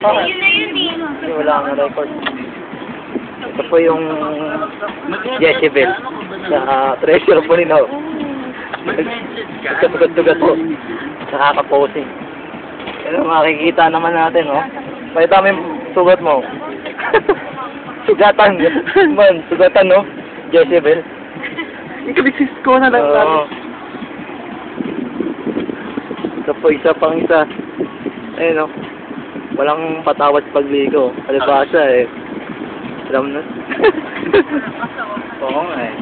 Yun na yun eh. Kasi wala kang record. Ito po yung Jezebel sa treasure po rin ako. Nagkatugat-tugat po. Nakaka-posing. Pero makikita naman natin, oh. Pakita mo yung sugat mo. Sugatan. Man, sugatan, no? Jezebel. Ikabisis ko na lang. Oo. Ito po, isa pang isa. Ayun, no? Walang patawad sa pagligo. Alibasa, eh. Alam na. Oo nga, eh.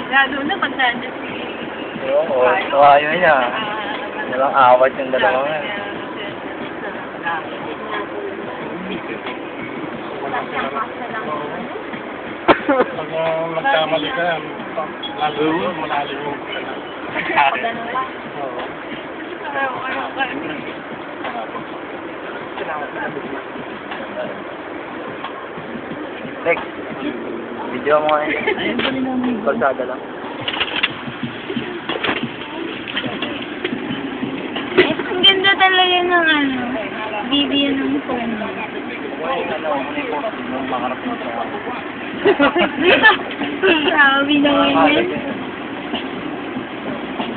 Lalo na pagdaan na si... Oo, kawayo niya. Walang awat yung dalawa nga. Pag magkamali ka, lalo mo, malalim mo. Next. Video mo eh. Kalsada lang. Ang ganda talaga ng ano, video ng phone. Grabe naman yan.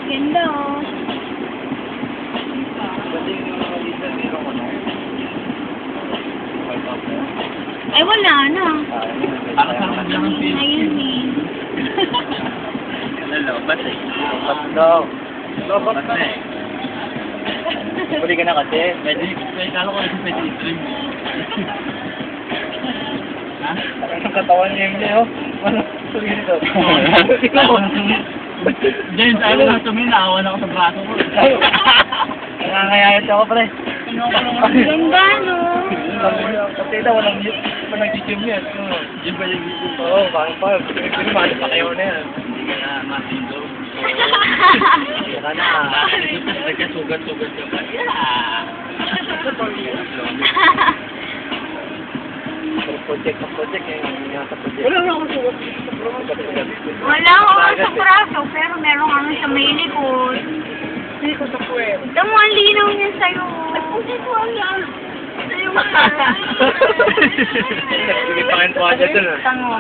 Ganda oh. Ay wala na. Ayun eh. Lobat eh. Lobat daw. Lobat na eh. Huli ka na kasi. May kala ko kasi pwede i-stream. Ha? Ang katawan niya yung oh. Ano? Huli nito. James, ayaw na tuminawan ako sa braso ko. Nangangayayat ako pala. Ganda no. Kasi daw walang nag-gym yan. Yun ba yung video? Oo, parang pa. Pinimali pa kayo na yan. Hindi ka na matindo. Saka na. Nagkasugat-sugat ka pa. Project na project eh. Nasa project. Wala na ako sugat. Wala ako sa braso, pero meron ano sa may likod. Hindi ko sa kwet. Ito mo, ang linaw niya sa'yo. Ay, puti ko ang linaw. Sa'yo mo. Hindi pa kayo po dyan dun ah. Tango.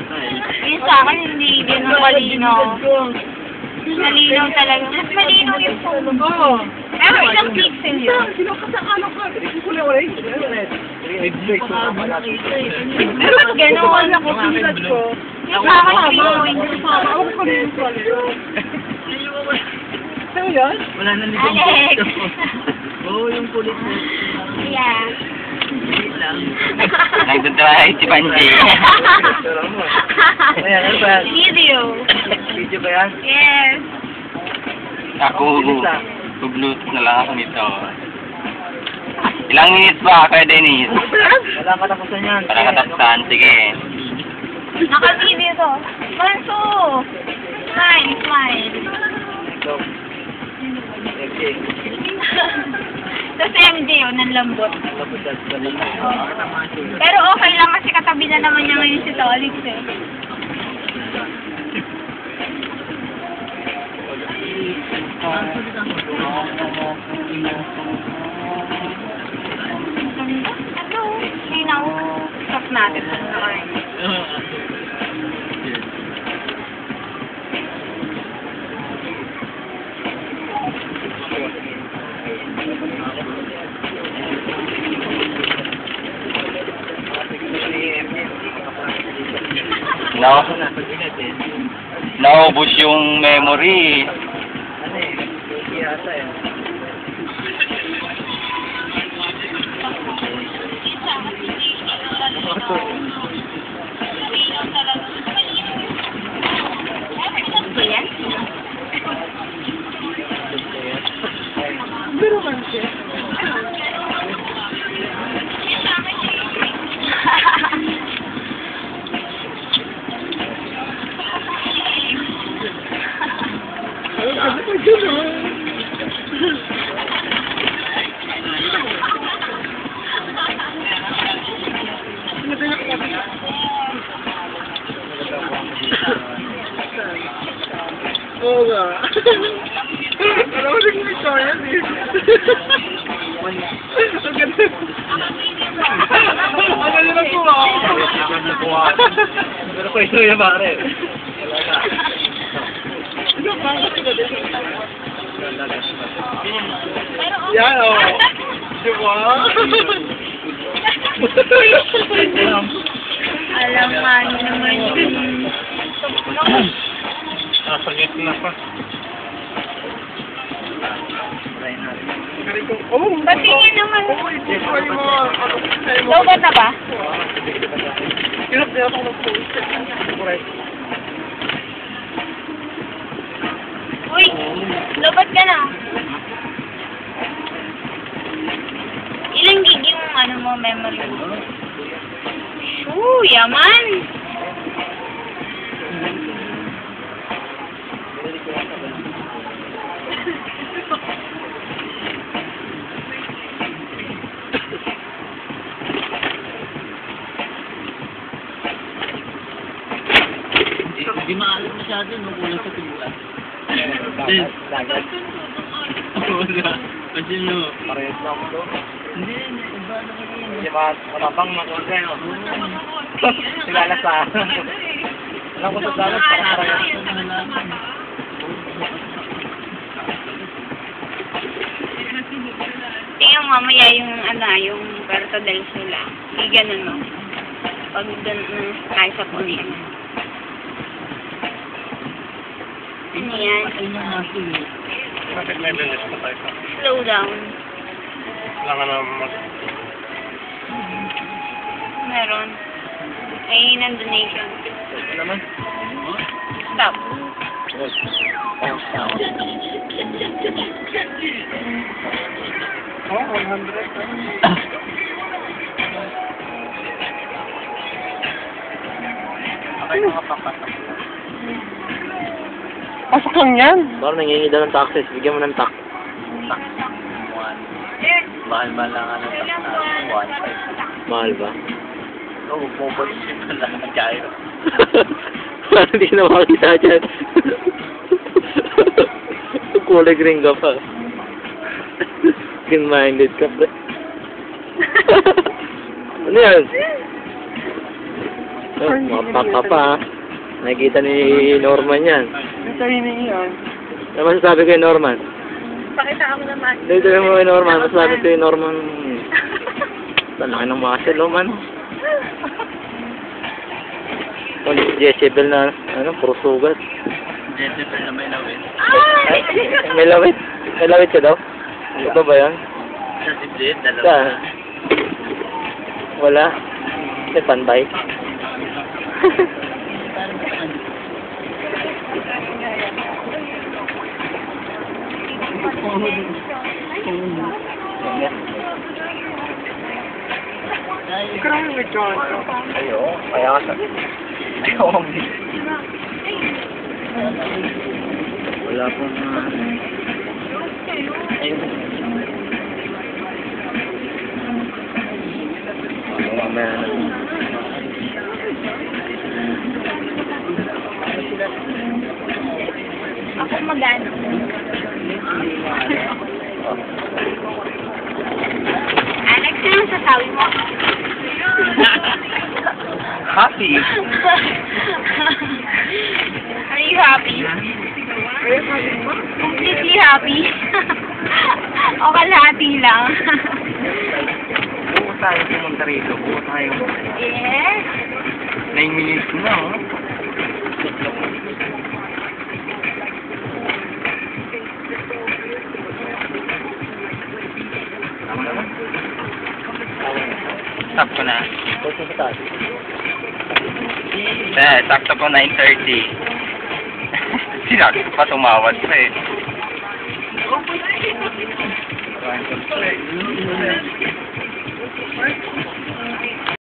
Yung sa akin, hindi din ang malinaw. Malinaw talaga. Mas malinaw yung phone. Oo. Pero ilang pixel yun? Sino ka sa ano ka? Kulay-ulay. May pa ka ba nakita eh. Pero ba't gano'n? Ako sinulat ko. Yung sa akin, pinawin. Ako ko rin yung Sa'yo yan? Wala na Alex! Oo, yung kulit mo. Yeah. Nandun tayo si Panji. Ayan, ano ba yan? Video. Video ba yan? Yes. Ako, Bluetooth na lang ako nito. Ilang minutes ba, Kuya Dennis? Wala katapusan yan. Para katapsan, sige. Naka-video to. Manso! Smile, smile. Go. Okay. Tapos MJ, oh, nanlambot. Tapos yan. Pero okay lang kasi katabi na naman niya ngayon si Tolix eh. Ano? Sinaw. Stop natin. No? Naubos yung memory. Ano eh? Yata eh. Yan? Pero man siya. Ano ko dyan Oo nga. Alam mo rin yung istorya eh. Ang ganda. Buwan. Pero ko ito yung pare. Wala na. Yan, oh. Diba? Alam nga niyo naman yun. Nasagit na pa. Oh, Patingin naman. ikuha yung mga ano sa'yo mo. Lobat na ba? Hirap na ako ng post. Correct. Uy, lobat ka na. Ilang gig yung ano mo, memory mo? Yaman! Hindi maalam masyado, no? Kulang sa tula. Din. Wala. Kasi no. Parehas lang ito. Hindi, iba na kasi. Di ba, matapang makulga yun. Kilala sa... Alam ko sa dagat, parang Tingnan mamaya yung yung Puerto del Sula. Hindi ganun, no? Pag doon tayo sa punin. Ano yan? Ayun yung naso eh. Bakit may bilis pa tayo? Slow down. Kailangan na Meron. Ay, ng donation. Ito naman. Stop. Oh, 100. Okay, makapapasok. Pasok lang yan. Parang nangingi daw ng taxes. Bigyan mo ng tax. Mahal-mahal lang ang tax na 1.5. Mahal ba? Oo, pupulis yun lang ang kayo. Parang hindi na makakita dyan. Kulay green ka pa. Green-minded ka pa. Ano yan? Oh, mapaka pa. Nakikita ni Norman yan. Ito hinihingan. Ano masasabi kay Norman? Pakita ako naman. Dito mo kay Norman. Masasabi kay Norman. Talaki ng muscle, oh man. Oh, Jezebel na, puro sugat. Jezebel na may lawin. Ay, may lawit. May lawit ka daw? Ito ba yan? Sa siblit, dalawa. Saan? Wala. May panbay. Cry with John. Ayo, kaya ka. Ayaw ko. Wala pong ayun. Mamaya na. Ako magano. Alex, ano sasabi mo? Happy. Are you happy? Completely happy? O kalahati lang? Buo tayo pumunta rito. Buo tayo. Yes. 9 minutes na, oh. Stop ko na. Sakto po 9:30. Sinabi ko pa tumawad pa eh.